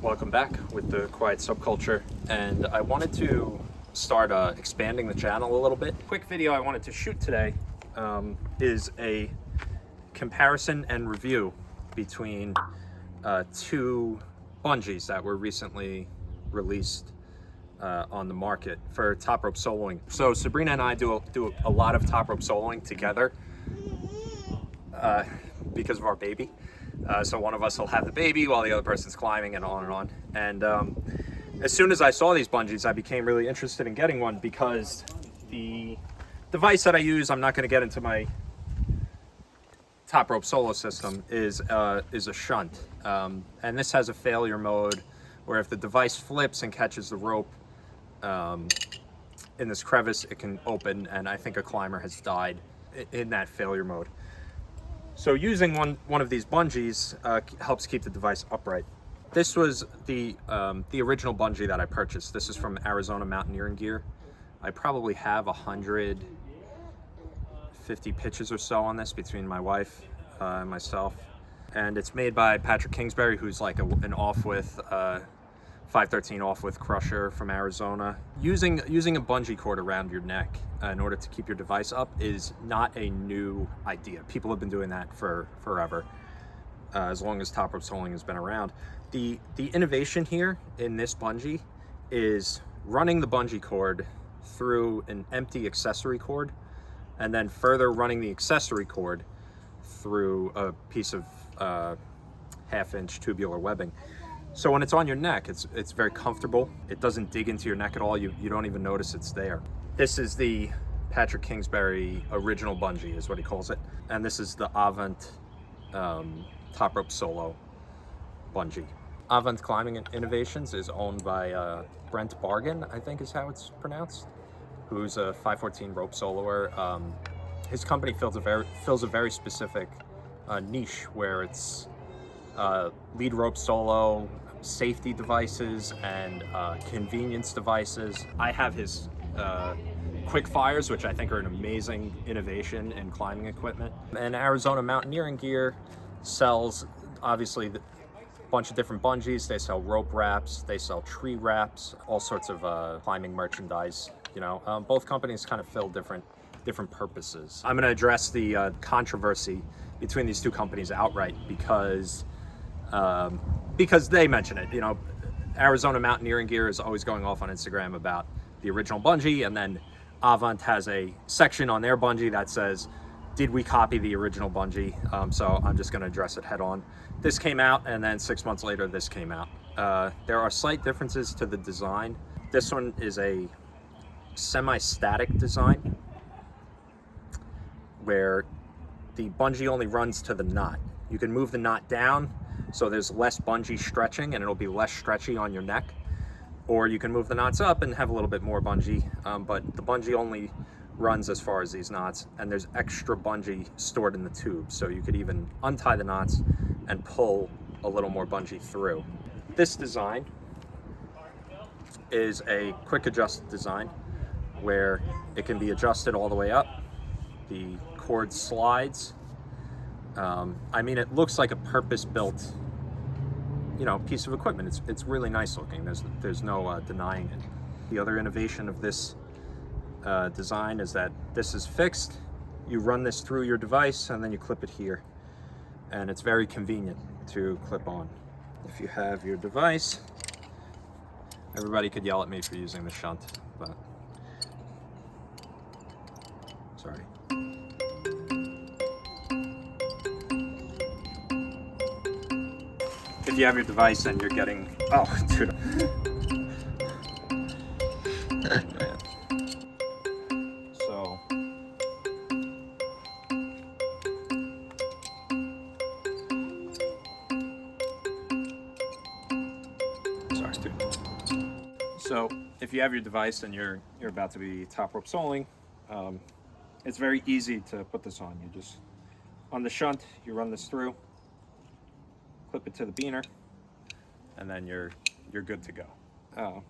Welcome back with the Quiet Subculture, and I wanted to start expanding the channel a little bit. Quick video I wanted to shoot today is a comparison and review between two bungees that were recently released on the market for top rope soloing. So Sabrina and I do a lot of top rope soloing together because of our baby. So one of us will have the baby while the other person's climbing, and on and on. And as soon as I saw these bungees, I became really interested in getting one because the device that I use, I'm not going to get into my top rope solo system, is a shunt. And this has a failure mode where if the device flips and catches the rope in this crevice, it can open, and I think a climber has died in that failure mode. So using one of these bungees helps keep the device upright. This was the original bungee that I purchased. This is from Arizona Mountaineering Gear. I probably have 150 pitches or so on this between my wife and myself. And it's made by Patrick Kingsbury, who's like an off-width 513 off-width crusher from Arizona. Using a bungee cord around your neck in order to keep your device up is not a new idea. People have been doing that for forever, as long as top rope soloing has been around. The innovation here in this bungee is running the bungee cord through an empty accessory cord, and then further running the accessory cord through a piece of 1/2-inch tubular webbing. So when it's on your neck, it's very comfortable. It doesn't dig into your neck at all. You don't even notice it's there. This is the Patrick Kingsbury original bungee, is what he calls it. And this is the Avant top rope solo bungee. Avant Climbing Innovations is owned by Brent Bargan, I think is how it's pronounced, who's a 514 rope soloer. His company fills a very specific niche where it's lead rope solo, safety devices, and convenience devices. I have his quick fires, which I think are an amazing innovation in climbing equipment. And Arizona Mountaineering Gear sells obviously a bunch of different bungees. They sell rope wraps, they sell tree wraps, all sorts of climbing merchandise. You know, both companies kind of fill different purposes. I'm going to address the controversy between these two companies outright because they mention it. You know, Arizona Mountaineering Gear is always going off on Instagram about the original bungee, and then Avant has a section on their bungee that says, did we copy the original bungee? So I'm just going to address it head on. This came out, and then 6 months later this came out. There are slight differences to the design. This one is a semi-static design where the bungee only runs to the knot. You can move the knot down, so there's less bungee stretching and it'll be less stretchy on your neck. Or you can move the knots up and have a little bit more bungee, but the bungee only runs as far as these knots, and there's extra bungee stored in the tube. So you could even untie the knots and pull a little more bungee through. This design is a quick adjust design where it can be adjusted all the way up. The cord slides. I mean, it looks like a purpose-built, you know, piece of equipment. It's really nice looking. There's no denying it. The other innovation of this design is that this is fixed. You run this through your device and then you clip it here, and it's very convenient to clip on. If you have your device, everybody could yell at me for using the shunt, but sorry. If you have your device and you're getting, oh, dude. Man. So, sorry, dude. So, if you have your device and you're about to be top rope soloing, it's very easy to put this on. You just, on the shunt, you run this through, clip it to the beaner, and then you're good to go.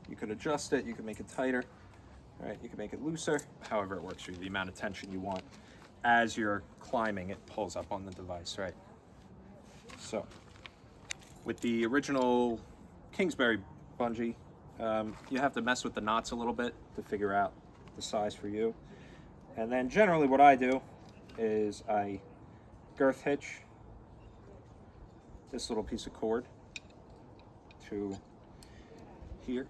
You could adjust it, you can make it tighter, right? You can make it looser, however it works for you, the amount of tension you want. As you're climbing, it pulls up on the device, right? So, with the original Kingsbury bungee. You have to mess with the knots a little bit to figure out the size for you. And then generally what I do is I girth hitch this little piece of cord to here.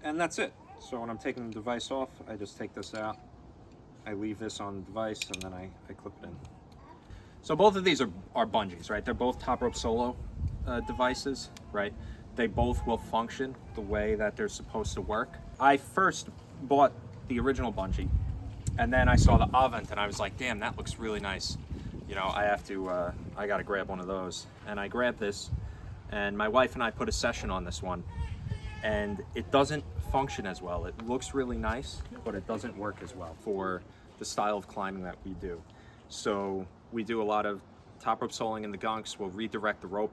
And that's it. So when I'm taking the device off, I just take this out. I leave this on the device and then I clip it in. So both of these are bungees, right? They're both top rope solo devices, right? They both will function the way that they're supposed to work. I first bought the original bungee, and then I saw the Avant, and I was like, damn, that looks really nice. You know, I gotta grab one of those. And I grabbed this, and my wife and I put a session on this one, and it doesn't function as well. It looks really nice, but it doesn't work as well for the style of climbing that we do. So we do a lot of top rope soloing in the gunks. We'll redirect the rope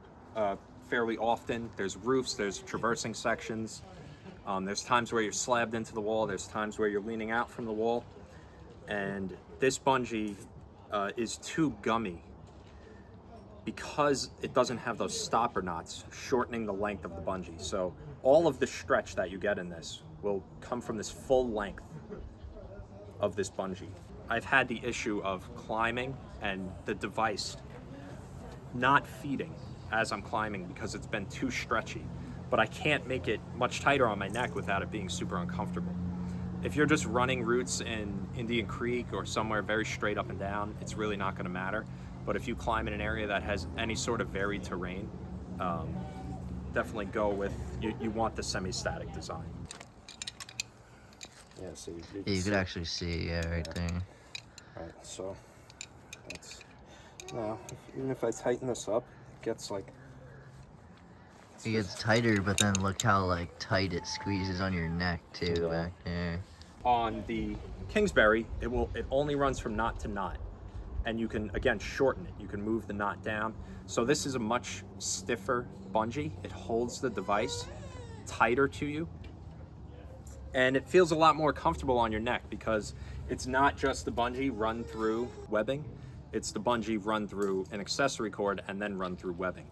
fairly often. There's roofs, there's traversing sections. There's times where you're slabbed into the wall. There's times where you're leaning out from the wall. And this bungee is too gummy because it doesn't have those stopper knots, shortening the length of the bungee. So all of the stretch that you get in this will come from this full length of this bungee. I've had the issue of climbing and the device not feeding as I'm climbing because it's been too stretchy, but I can't make it much tighter on my neck without it being super uncomfortable. If you're just running routes in Indian Creek or somewhere very straight up and down, it's really not going to matter. But if you climb in an area that has any sort of varied terrain, definitely go with, you want the semi-static design. Yeah, so you could actually see, right there. Right, so that's, now, even if I tighten this up, it gets like... It gets tighter, but then look how like tight it squeezes on your neck too, back there. On the Kingsbury, it only runs from knot to knot, and you can again shorten it. You can move the knot down. So this is a much stiffer bungee. It holds the device tighter to you, and it feels a lot more comfortable on your neck because it's not just the bungee run through webbing, it's the bungee run through an accessory cord and then run through webbing.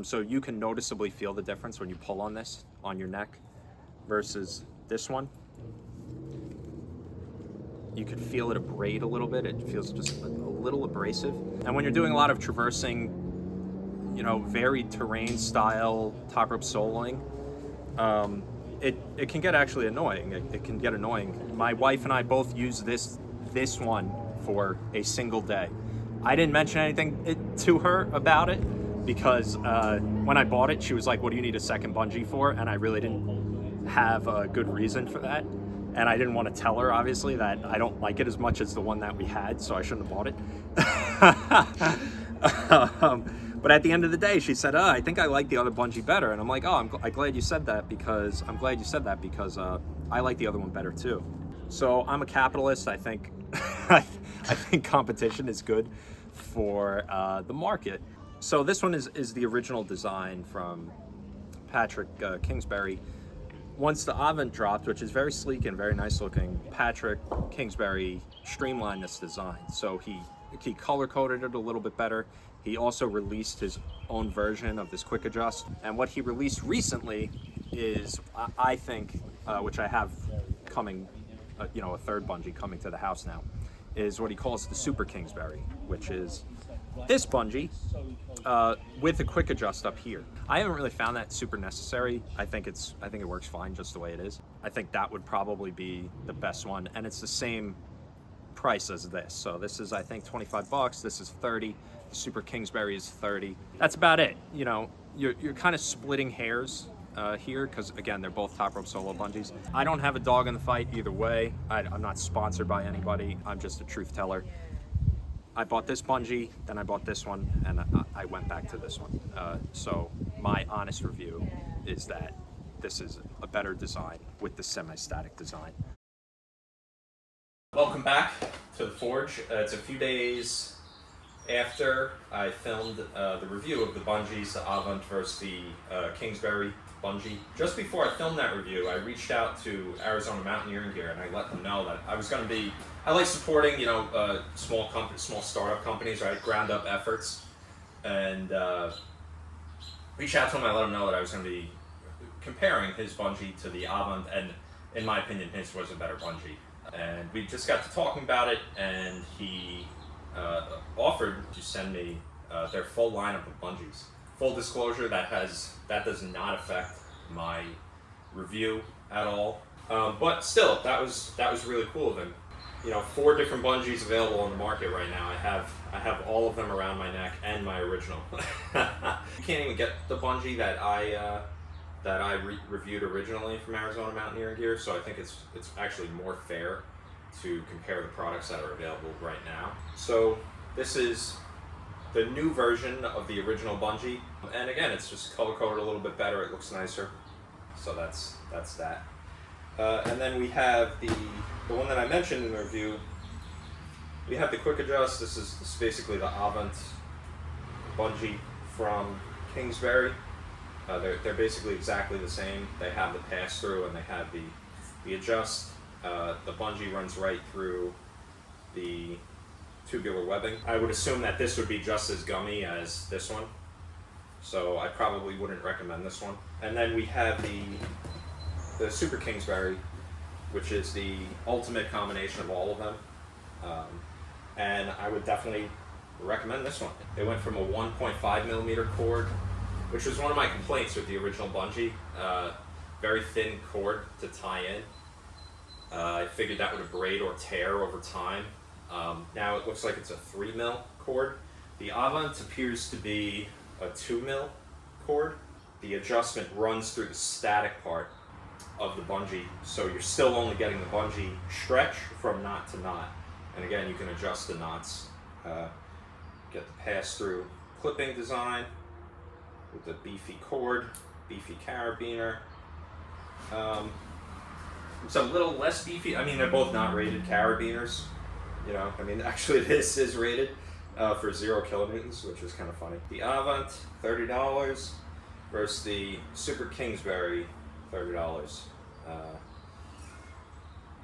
So you can noticeably feel the difference when you pull on this on your neck versus this one. You can feel it abrade a little bit. It feels just a little abrasive. And when you're doing a lot of traversing, you know, varied terrain style top rope soloing, it can get actually annoying. It can get annoying. My wife and I both use this one for a single day. I didn't mention anything to her about it because when I bought it, she was like, what do you need a second bungee for? And I really didn't have a good reason for that. And I didn't want to tell her, obviously, that I don't like it as much as the one that we had, so I shouldn't have bought it. But at the end of the day, she said, I think I like the other bungee better. And I'm like, I'm glad you said that because I like the other one better too. So I'm a capitalist. I think I think competition is good for the market. So this one is the original design from Patrick Kingsbury. Once the Avant dropped, which is very sleek and very nice looking, Patrick Kingsbury streamlined this design. So he color coded it a little bit better. He also released his own version of this quick adjust. And what he released recently is, I think, which I have coming, a third bungee coming to the house now, is what he calls the Super Kingsbury, which is this bungee with a quick adjust up here. I haven't really found that super necessary. I think it works fine just the way it is. I think that would probably be the best one, and it's the same price as this. So this is, I think, $25. This is 30. The Super Kingsbury is 30. That's about it. You know, you're kind of splitting hairs here because again, they're both top rope solo bungees. I don't have a dog in the fight either way. I'm not sponsored by anybody. I'm just a truth teller. I bought this bungee, then I bought this one, and I went back to this one. So my honest review is that this is a better design with the semi-static design. Welcome back to the Forge. It's a few days after I filmed the review of the bungees, the Avant versus the Kingsbury bungee. Just before I filmed that review, I reached out to Arizona Mountaineering Gear and I let them know that I was going to be, I like supporting, small startup companies, right? Ground up efforts. And reached out to him. I let him know that I was going to be comparing his bungee to the Avant, and in my opinion, his was a better bungee. And we just got to talking about it, and he offered to send me their full lineup of bungees. Full disclosure, that does not affect my review at all. But still, that was really cool of him. 4 different bungees available on the market right now. I have all of them around my neck and my original. You can't even get the bungee that I reviewed originally from Arizona Mountaineering Gear, so I think it's actually more fair to compare the products that are available right now. So this is the new version of the original bungee, and again, it's just color coded a little bit better. It looks nicer, so that's that. And then we have the one that I mentioned in the review. We have the quick adjust. This is basically the Avant bungee from Kingsbury. They're basically exactly the same. They have the pass through and they have the adjust. The bungee runs right through the tubular webbing. I would assume that this would be just as gummy as this one, so I probably wouldn't recommend this one. And then we have the Super Kingsbury, which is the ultimate combination of all of them, and I would definitely recommend this one. It went from a 1.5 millimeter cord, which was one of my complaints with the original bungee. Very thin cord to tie in. I figured that would abrade or tear over time. Now it looks like it's a 3 mil cord. The Avant appears to be a 2 mil cord. The adjustment runs through the static part of the bungee, so you're still only getting the bungee stretch from knot to knot. And again, you can adjust the knots. Get the pass-through clipping design with the beefy cord, beefy carabiner. It's a little less beefy. I mean, they're both not rated carabiners. Actually this is rated for 0 kilonewtons, which is kind of funny. The Avant, $30, versus the Super Kingsbury, $30.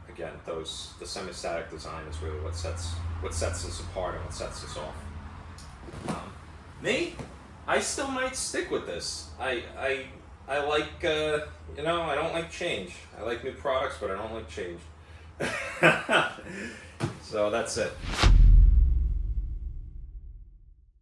Again, the semi-static design is really what sets us apart and what sets us off. Me, I still might stick with this. I like I don't like change. I like new products, but I don't like change. So that's it.